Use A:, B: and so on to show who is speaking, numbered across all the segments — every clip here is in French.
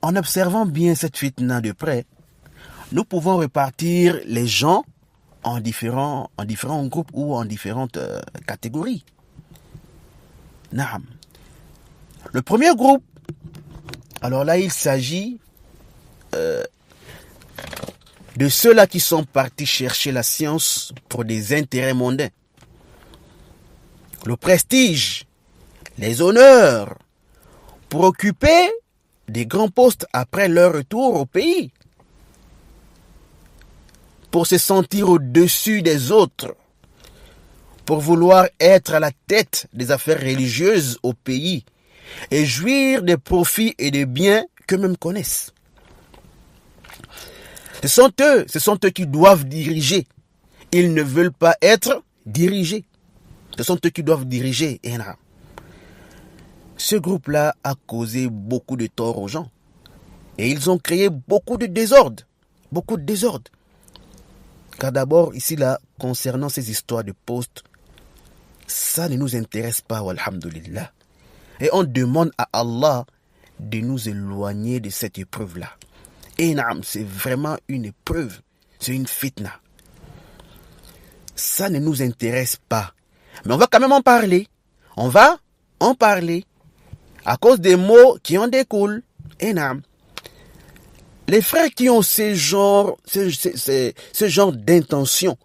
A: En observant bien cette fitna de près, nous pouvons répartir les gens en différents groupes ou en différentes catégories. Naam. Le premier groupe, alors là, il s'agit de ceux-là qui sont partis chercher la science pour des intérêts mondains. Le prestige, les honneurs, pour occuper des grands postes après leur retour au pays, pour se sentir au-dessus des autres, pour vouloir être à la tête des affaires religieuses au pays et jouir des profits et des biens qu'eux-mêmes connaissent. Ce sont eux qui doivent diriger. Ils ne veulent pas être dirigés. Ce sont eux qui doivent diriger. Ce groupe-là a causé beaucoup de tort aux gens. Et ils ont créé beaucoup de désordre. Beaucoup de désordre. Car d'abord, ici, là, concernant ces histoires de postes, ça ne nous intéresse pas, walhamdulillah. Et on demande à Allah de nous éloigner de cette épreuve-là. Et c'est vraiment une épreuve. C'est une fitna. Ça ne nous intéresse pas. Mais on va quand même en parler. On va en parler. À cause des mots qui en découlent. Et les frères qui ont ce genre d'intention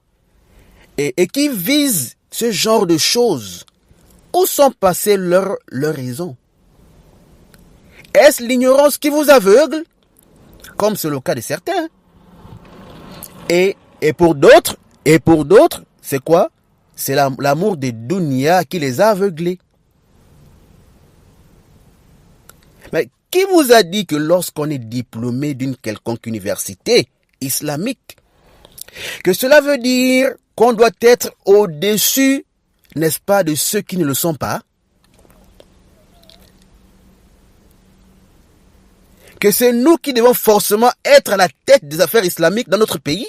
A: et qui visent ce genre de choses, où sont passées leurs raisons? Est-ce l'ignorance qui vous aveugle, comme c'est le cas de certains? Et pour d'autres, c'est quoi? C'est l'amour des dunya qui les a aveuglés. Mais qui vous a dit que lorsqu'on est diplômé d'une quelconque université islamique, que cela veut dire qu'on doit être au-dessus, n'est-ce pas, de ceux qui ne le sont pas? Que c'est nous qui devons forcément être à la tête des affaires islamiques dans notre pays?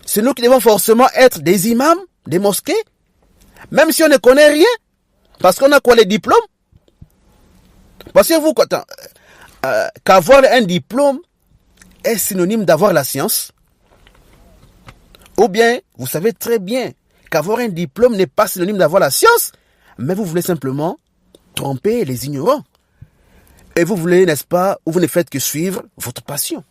A: C'est nous qui devons forcément être des imams, des mosquées? Même si on ne connaît rien? Parce qu'on a quoi, les diplômes? Pensez-vous qu'avoir un diplôme est synonyme d'avoir la science? Ou bien, vous savez très bien qu'avoir un diplôme n'est pas synonyme d'avoir la science, mais vous voulez simplement tromper les ignorants. Et vous voulez, n'est-ce pas, ou vous ne faites que suivre votre passion.